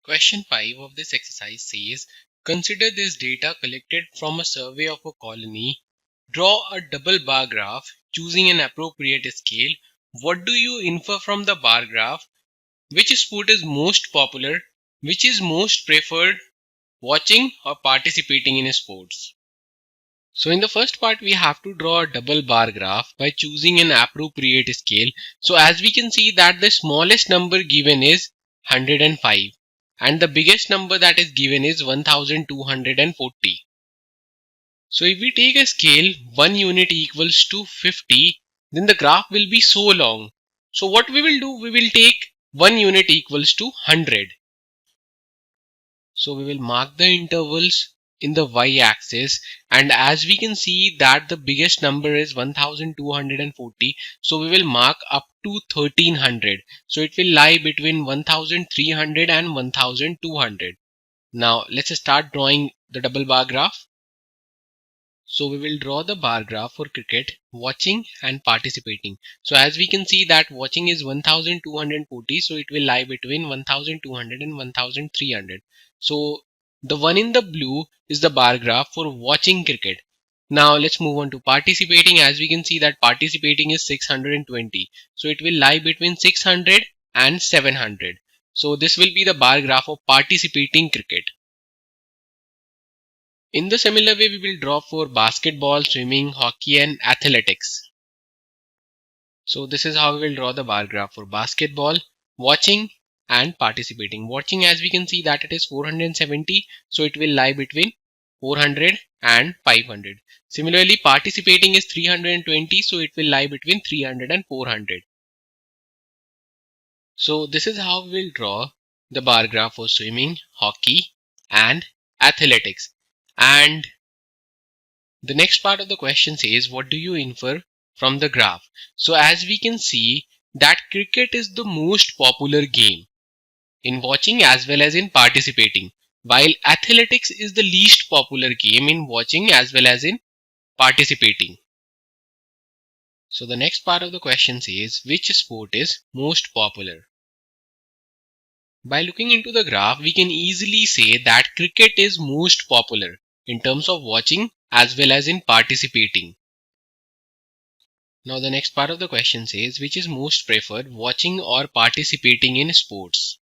Question 5 of this exercise says, consider this data collected from a survey of a colony. Draw a double bar graph choosing an appropriate scale. What do you infer from the bar graph? Which sport is most popular? Which is most preferred? Watching or participating in sports? So in the first part, we have to draw a double bar graph by choosing an appropriate scale. So as we can see that the smallest number given is 105 and the biggest number that is given is 1240. So if we take a scale 1 unit equals to 50, then the graph will be so long. So what we will do, we will take 1 unit equals to 100. So we will mark the intervals in the y-axis, and as we can see that the biggest number is 1240, so we will mark up to 1300. So it will lie between 1300 and 1200. Now let's start drawing the double bar graph. So we will draw the bar graph for cricket, watching and participating. So as we can see that watching is 1240, so it will lie between 1200 and 1300. So the one in the blue is the bar graph for watching cricket. Now let's move on to participating. As we can see that participating is 620. So it will lie between 600 and 700. So this will be the bar graph of participating cricket. In the similar way, we will draw for basketball, swimming, hockey and athletics. So this is how we will draw the bar graph for basketball, watching and participating. Watching, as we can see that it is 470, so it will lie between 400 and 500. Similarly, participating is 320, so it will lie between 300 and 400. So this is how we will draw the bar graph for swimming, hockey and athletics. And the next part of the question says, what do you infer from the graph? So as we can see that cricket is the most popular game in watching as well as in participating, while athletics is the least popular game in watching as well as in participating. So the next part of the question says, which sport is most popular? By looking into the graph, we can easily say that cricket is most popular in terms of watching as well as in participating. Now the next part of the question says, which is most preferred, watching or participating in sports?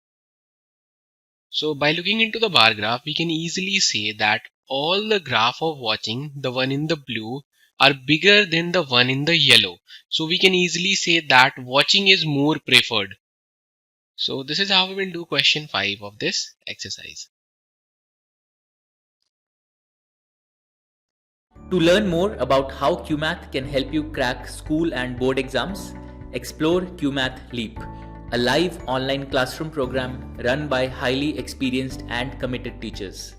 So by looking into the bar graph, we can easily say that all the graph of watching, the one in the blue, are bigger than the one in the yellow. So we can easily say that watching is more preferred. So this is how we will do question 5 of this exercise. To learn more about how QMath can help you crack school and board exams, explore QMath Leap, a live online classroom program run by highly experienced and committed teachers.